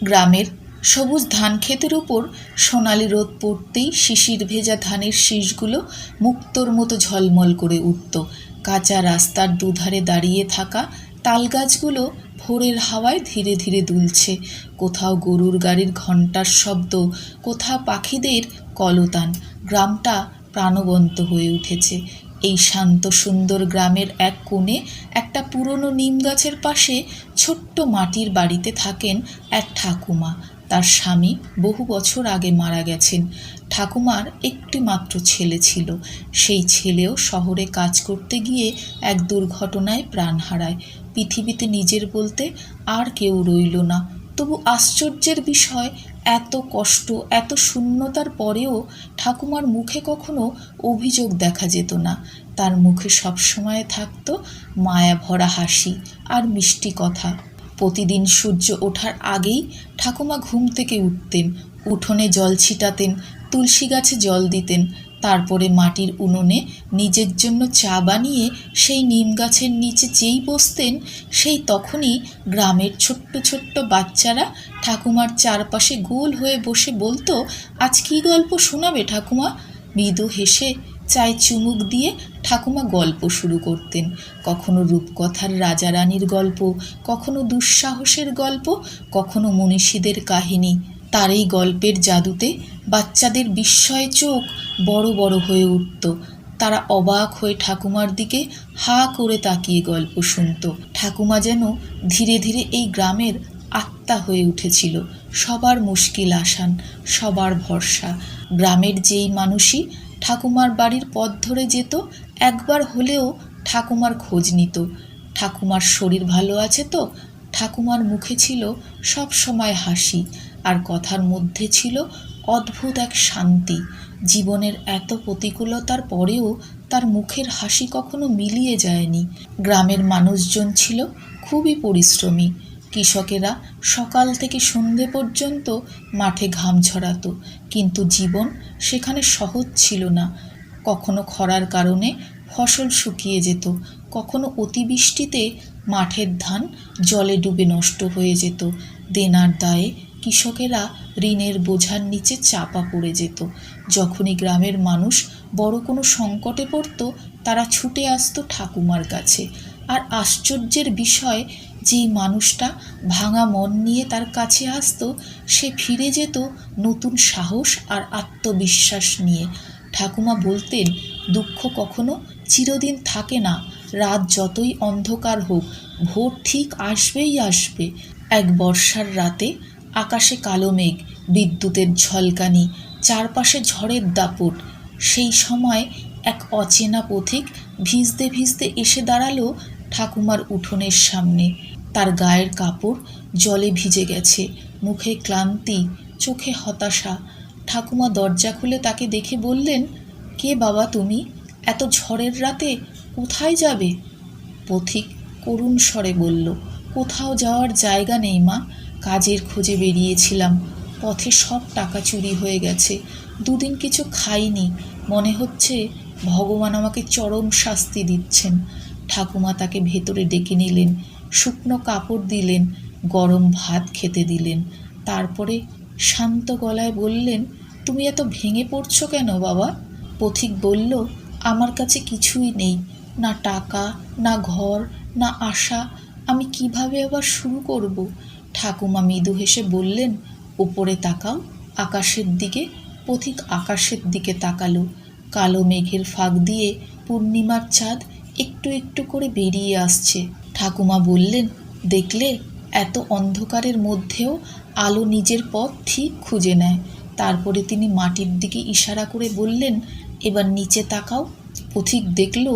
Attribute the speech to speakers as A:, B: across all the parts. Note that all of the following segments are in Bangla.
A: গ্রামের সবুজ ধান ক্ষেতের উপর সোনালি রোদ পড়তেই শিশির ভেজা ধানের শীষগুলো মুক্তোর মতো ঝলমল করে উঠত। কাঁচা রাস্তার দুধারে দাঁড়িয়ে থাকা তালগাছগুলো ভোরের হাওয়ায় ধীরে ধীরে দুলছে। কোথাও গরুর গাড়ির ঘণ্টার শব্দ, কোথাও পাখিদের কলতান। গ্রামটা প্রাণবন্ত হয়ে উঠেছে। এই শান্ত সুন্দর গ্রামের এক কোণে একটা পুরনো নিম গাছের পাশে ছোট্ট মাটির বাড়িতে থাকেন এক ঠাকুমা। তার স্বামী বহু বছর আগে মারা গেছেন। ঠাকুমার একটি মাত্র ছেলে ছিল। সেই ছেলেও শহরে কাজ করতে গিয়ে এক দুর্ঘটনায় প্রাণ হারায়। পৃথিবীতে নিজের বলতে আর কেউ রইল না। তবু আশ্চর্যের বিষয়, এত কষ্ট, এত শূন্যতার পরেও ঠাকুমার মুখে কখনো অভিযোগ দেখা যেত না। তার মুখে সবসময় থাকত মায়া ভরা হাসি আর মিষ্টি কথা। প্রতিদিন সূর্য ওঠার আগেই ঠাকুমা ঘুম থেকে উঠতেন, উঠোনে জল ছিটাতেন, তুলসী গাছে জল দিতেন, তারপরে মাটির উনুনে নিজের জন্য চা বানিয়ে সেই নিম গাছের নিচে যেই বসতেন, সেই তখনই গ্রামের ছোট্ট ছোট্ট বাচ্চারা ঠাকুমার চারপাশে গোল হয়ে বসে বলতো, আজ কী গল্প শোনাবে ঠাকুমা? মৃদু হেসে চায়ে চুমুক দিয়ে ঠাকুমা গল্প শুরু করতেন। কখনো রূপকথার রাজা রানীর গল্প, কখনো দুঃসাহসের গল্প, কখনো মনীষীদের কাহিনী। তার এই গল্পের জাদুতে বাচ্চাদের বিস্ময়ে চোখ বড় বড় হয়ে উঠত। তারা অবাক হয়ে ঠাকুমার দিকে হা করে তাকিয়ে গল্প শুনত। ঠাকুমা যেন ধীরে ধীরে এই গ্রামের আত্মা হয়ে উঠেছিল, সবার মুশকিল আসান, সবার ভরসা। গ্রামের যেই মানুষই ঠাকুমার বাড়ির পথ ধরে যেত, একবার হলেও ঠাকুমার খোঁজ নিত। ঠাকুমার শরীর ভালো আছে তো? ঠাকুমার মুখে ছিল সব সময় হাসি, আর কথার মধ্যে ছিল অদ্ভুত এক শান্তি। জীবনের এত প্রতিকূলতার পরেও তার মুখের হাসি কখনো মিলিয়ে যায়নি। গ্রামের মানুষজন ছিল খুবই পরিশ্রমী। কৃষকেরা সকাল থেকে সন্ধে পর্যন্ত মাঠে ঘাম ঝরাতো, কিন্তু জীবন সেখানে সহজ ছিল না। কখনো খরার কারণে ফসল শুকিয়ে যেত, কখনো অতিবৃষ্টিতে মাঠের ধান জলে ডুবে নষ্ট হয়ে যেত। দেনার দায়ে কৃষকেরা ঋণের বোঝার নিচে চাপা পড়ে যেত। যখনই গ্রামের মানুষ বড় কোনো সংকটে পড়ত, তারা ছুটে আসতো ঠাকুমার কাছে। আর আশ্চর্যের বিষয়, যেই মানুষটা ভাঙা মন নিয়ে তার কাছে আসতো, সে ফিরে যেত নতুন সাহস আর আত্মবিশ্বাস নিয়ে। ঠাকুমা বলতেন, দুঃখ কখনো চিরদিন থাকে না। রাত যতই অন্ধকার হোক, ভোর ঠিক আসবেই আসবে। এক বর্ষার রাতে আকাশে কালো মেঘ, বিদ্যুতের ঝলকানি, চারপাশে ঝড়ের দাপট। সেই সময় এক অচেনা পথিক ভিজতে ভিজতে এসে দাঁড়ালো ঠাকুমার উঠোনের সামনে। তার গায়ের কাপড় জলে ভিজে গেছে, মুখে ক্লান্তি, চোখে হতাশা। ঠাকুমা দরজা খুলে তাকে দেখে বললেন, কে বাবা তুমি? এত ঝড়ের রাতে কোথায় যাবে? পথিক করুণ স্বরে বলল, কোথাও যাওয়ার জায়গা নেই মা, কাজের খোঁজে বেরিয়েছিলাম, পথে সব টাকা চুরি হয়ে গেছে, দুদিন কিছু খাইনি, মনে হচ্ছে ভগবান আমাকে চরম শাস্তি দিচ্ছেন। ঠাকুমা তাকে ভেতরে ডেকে নিলেন, শুকনো কাপড় দিলেন, গরম ভাত খেতে দিলেন। তারপরে শান্ত গলায় বললেন, তুমি এত ভেঙে পড়ছো কেন বাবা? পথিক বলল, আমার কাছে কিছুই নেই, না টাকা, না ঘর, না আশা, আমি কিভাবে আবার শুরু করব? ঠাকুমা মৃদু হেসে বললেন, উপরে তাকাও, আকাশের দিকে। পথিক আকাশের দিকে তাকালো। কালো মেঘের ফাঁক দিয়ে পূর্ণিমার চাঁদ একটু একটু করে বেরিয়ে আসছে। ঠাকুমা বললেন, দেখলে, এত অন্ধকারের মধ্যেও আলো নিজের পথ ঠিক খুঁজে নেয়। তারপরে তিনি মাটির দিকে ইশারা করে বললেন, এবার নিচে তাকাও। পথিক দেখল,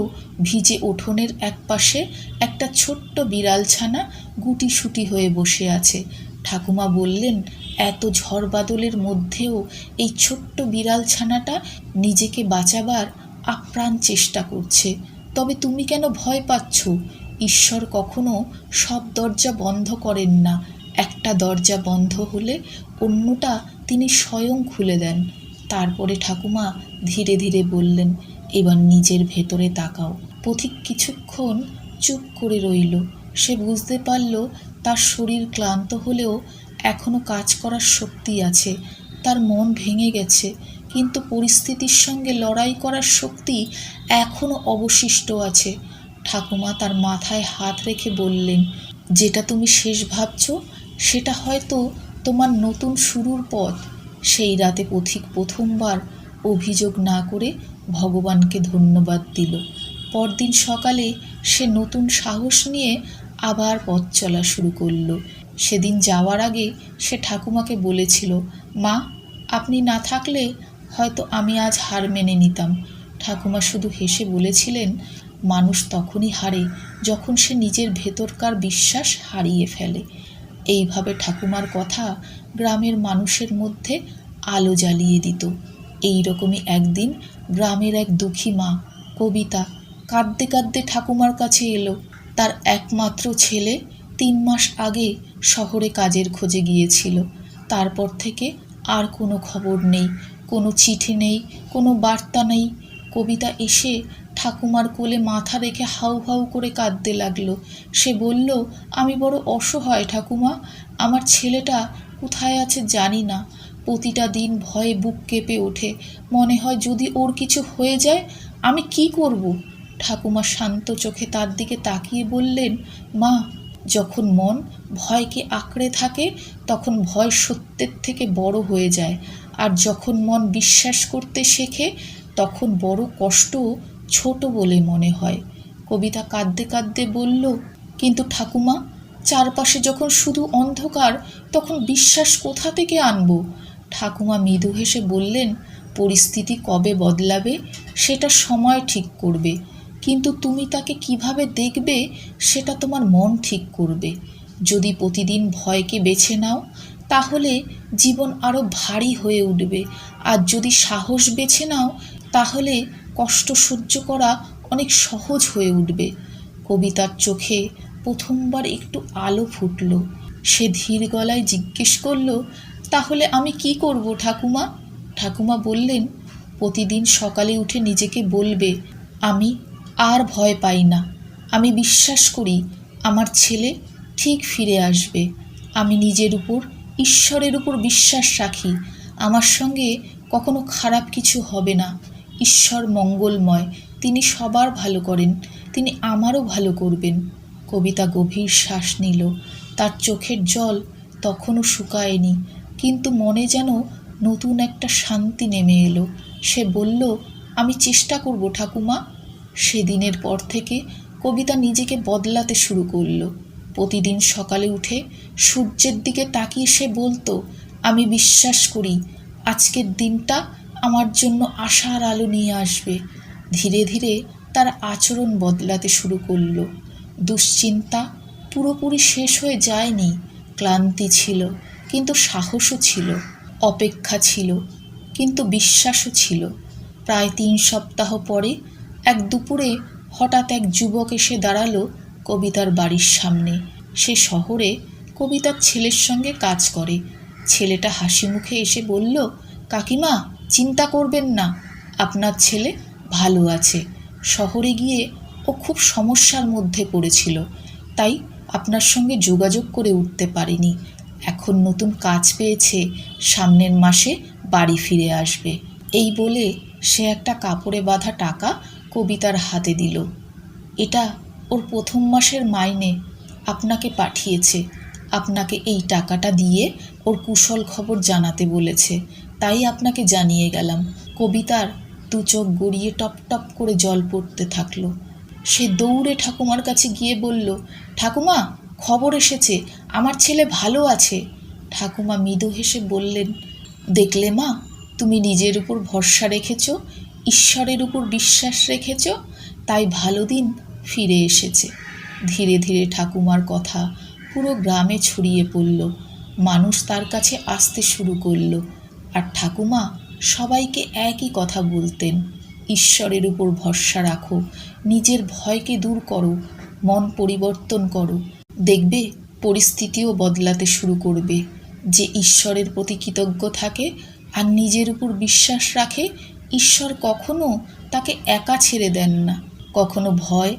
A: ভিজে উঠোনের এক পাশে একটা ছোট্ট বিড়ালছানা গুটিসুটি হয়ে বসে আছে। ঠাকুমা বললেন, এত ঝড় বাদলের মধ্যেও এই ছোট্ট বিড়ালছানাটা নিজেকে বাঁচাবার আপ্রাণ চেষ্টা করছে। তবে তুমি কেন ভয় পাচ্ছ? ঈশ্বর কখনো সব দরজা বন্ধ করেন না। একটা দরজা বন্ধ হলে অন্যটা তিনি স্বয়ং খুলে দেন। তারপরে ঠাকুমা ধীরে ধীরে বললেন, এবার নিজের ভেতরে তাকাও। পথিক কিছুক্ষণ চুপ করে রইল। সে বুঝতে পারল তার শরীর ক্লান্ত হলেও এখনও কাজ করার শক্তি আছে, তার মন ভেঙে গেছে, কিন্তু পরিস্থিতির সঙ্গে লড়াই করার শক্তি এখনও অবশিষ্ট আছে। ঠাকুমা তার মাথায় হাত রেখে বললেন, যেটা তুমি শেষ ভাবছ সেটা হয়তো তোমার নতুন শুরুর পথ। সেই রাতে পথিক প্রথমবার অভিযোগ না করে ভগবানকে ধন্যবাদ দিল। পরদিন সকালে সে নতুন সাহস নিয়ে আবার পথ চলা শুরু করল। সেদিন যাওয়ার আগে সে ঠাকুমাকে বলেছিল, মা, আপনি না থাকলে হয়তো আমি আজ হার মেনে নিতাম। ঠাকুমা শুধু হেসে বলেছিলেন, মানুষ তখনই হারে যখন সে নিজের ভেতরকার বিশ্বাস হারিয়ে ফেলে। এইভাবে ঠাকুমার কথা গ্রামের মানুষের মধ্যে আলো জ্বালিয়ে দিত। এই রকমই একদিন গ্রামের এক দুঃখী মা কবিতা কাঁদতে কাঁদতে ঠাকুমার কাছে এলো। তার একমাত্র ছেলে 3 মাস আগে শহরে কাজের খোঁজে গিয়েছিল। তারপর থেকে আর কোনো খবর নেই, কোনো চিঠি নেই, কোনো বার্তা নেই। কবিতা এসে ঠাকুমার কোলে মাথা রেখে হাউ হাউ করে কাঁদতে লাগলো। সে বলল, আমি বড় অসহায় ঠাকুমা, আমার ছেলেটা কোথায় আছে জানি না। প্রতিটা দিন ভয়ে বুক কেঁপে ওঠে, মনে হয় যদি ওর কিছু হয়ে যায় আমি কি করব। ঠাকুমা শান্ত চোখে তার দিকে তাকিয়ে বললেন, মা, যখন মন ভয়কে আঁকড়ে থাকে তখন ভয় সত্যের থেকে বড় হয়ে যায়, আর যখন মন বিশ্বাস করতে শেখে তখন বড় কষ্ট ছোট বলে মনে হয়। কবিতা কাঁদতে কাঁদতে বলল, কিন্তু ঠাকুমা, চারপাশে যখন শুধু অন্ধকার তখন বিশ্বাস কোথা থেকে আনবো? ঠাকুমা মৃদু হেসে বললেন, পরিস্থিতি কবে বদলাবে সেটা সময় ঠিক করবে, কিন্তু তুমি তাকে কিভাবে দেখবে সেটা তোমার মন ঠিক করবে। যদি প্রতিদিন ভয়কে বেছে নাও তাহলে জীবন আরও ভারী হয়ে উঠবে, আর যদি সাহস বেছে নাও তাহলে কষ্ট সহ্য করা অনেক সহজ হয়ে উঠবে। কবিতার চোখে প্রথমবার একটু আলো ফুটল। সে ধীর গলায় জিজ্ঞেস করল, তাহলে আমি কি করব ঠাকুমা? ঠাকুমা বললেন, প্রতিদিন সকালে উঠে নিজেকে বলবে, আমি আর ভয় পাই না, আমি বিশ্বাস করি আমার ছেলে ঠিক ফিরে আসবে। আমি নিজের উপর, ঈশ্বরের উপর বিশ্বাস রাখি, আমার সঙ্গে কখনো খারাপ কিছু হবে না। ঈশ্বর মঙ্গলময়, তিনি সবার ভালো করেন, তিনি আমারও ভালো করবেন। কবিতা গভীর শ্বাস নিল। তার চোখের জল তখনও শুকায়নি, কিন্তু মনে যেন নতুন একটা শান্তি নেমে এলো। সে বলল, আমি চেষ্টা করব ঠাকুমা। সেদিনের পর থেকে কবিতা নিজেকে বদলাতে শুরু করলো। প্রতিদিন সকালে উঠে সূর্যের দিকে তাকিয়ে সে বলতো, আমি বিশ্বাস করি আজকের দিনটা আমার জন্য আশার আলো নিয়ে আসবে। ধীরে ধীরে তার আচরণ বদলাতে শুরু করলো। দুশ্চিন্তা পুরোপুরি শেষ হয়ে যায়নি, ক্লান্তি ছিল কিন্তু সাহসও ছিল, অপেক্ষা ছিল কিন্তু বিশ্বাসও ছিল। প্রায় 3 সপ্তাহ পরে এক দুপুরে হঠাৎ এক যুবক এসে দাঁড়ালো কবিতার বাড়ির সামনে। সে শহরে কবিতার ছেলের সঙ্গে কাজ করে। ছেলেটা হাসি মুখে এসে বলল, কাকিমা, চিন্তা করবেন না, আপনার ছেলে ভালো আছে। শহরে গিয়ে ও খুব সমস্যার মধ্যে পড়েছিল, তাই আপনার সঙ্গে যোগাযোগ করে উঠতে পারেনি। এখন নতুন কাজ পেয়েছে, সামনের মাসে বাড়ি ফিরে আসবে। এই বলে সে একটা কাপড়ে বাঁধা টাকা কবিতার হাতে দিল। এটা ওর 1ম মাসের মাইনে, আপনাকে পাঠিয়েছে। আপনাকে এই টাকাটা দিয়ে ওর কুশল খবর জানাতে বলেছে, তাই আপনাকে জানিয়ে গেলাম। কবিতার 2 চোখ গড়িয়ে টপ টপ করে জল পড়তে থাকলো। সে দৌড়ে ঠাকুমার কাছে গিয়ে বলল, ঠাকুমা, খবর এসেছে, আমার ছেলে ভালো আছে। ঠাকুমা মৃদু হেসে বললেন, দেখলে মা, তুমি নিজের উপর ভরসা রেখেছ, ঈশ্বরের উপর বিশ্বাস রেখেছ, তাই ভালো দিন ফিরে এসেছে। ধীরে ধীরে ঠাকুমার কথা পুরো গ্রামে ছড়িয়ে পড়ল। মানুষ তার কাছে আসতে শুরু করলো, আর ঠাকুমা সবাইকে একই কথা বলতেন, ঈশ্বরের উপর ভরসা রাখো, নিজের ভয়কে দূর করো, মন পরিবর্তন করো, দেখবে পরিস্থিতিও বদলাতে শুরু করবে। যে ঈশ্বরের প্রতি কৃতজ্ঞ থাকে আর নিজের উপর বিশ্বাস রাখে, ঈশ্বর কখনো তাকে একা ছেড়ে দেন না। কখনো ভয়,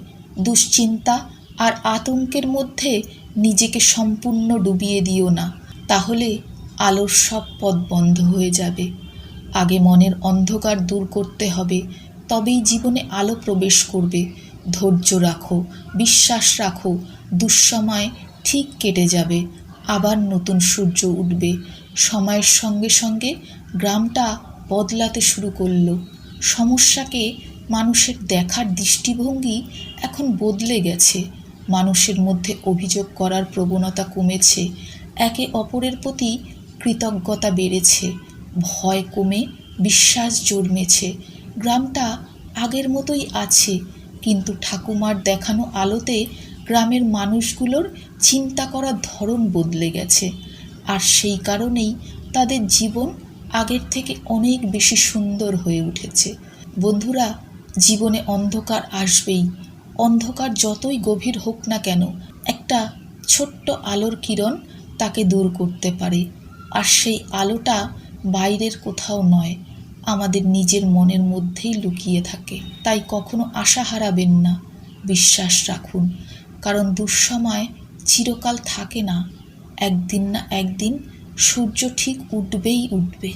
A: দুশ্চিন্তা আর আতঙ্কের মধ্যে নিজেকে সম্পূর্ণ ডুবিয়ে দিও না। তাহলে আলোর সব পথ বন্ধ হয়ে যাবে। আগে মনের অন্ধকার দূর করতে হবে, তবেই জীবনে আলো প্রবেশ করবে। ধৈর্য রাখো, বিশ্বাস রাখো, দুঃসময় ঠিক কেটে যাবে, আবার নতুন সূর্য উঠবে। সময়ের সঙ্গে সঙ্গে গ্রামটা বদলাতে শুরু করলো। সমস্যাকে মানুষের দেখার দৃষ্টিভঙ্গি এখন বদলে গেছে। মানুষের মধ্যে অভিযোগ করার প্রবণতা কমেছে, একে অপরের প্রতি কৃতজ্ঞতা বেড়েছে, ভয় কমে বিশ্বাস জন্মেছে। গ্রামটা আগের মতোই আছে, কিন্তু ঠাকুমার দেখানো আলোতে গ্রামের মানুষগুলোর চিন্তা করার ধরন বদলে গেছে। আর সেই কারণেই তাদের জীবন আগের থেকে অনেক বেশি সুন্দর হয়ে উঠেছে। বন্ধুরা, জীবনে অন্ধকার আসবেই। অন্ধকার যতই গভীর হোক না কেন, একটা ছোট্ট আলোর কিরণ তাকে দূর করতে পারে। আর সেই আলোটা বাইরের কোথাও নয়, আমাদের নিজের মনের মধ্যেই লুকিয়ে থাকে। তাই কখনো আশা হারাবেন না, বিশ্বাস রাখুন, কারণ দুঃসময় চিরকাল থাকে না। একদিন না একদিন সূর্য ঠিক উঠবেই উঠবে।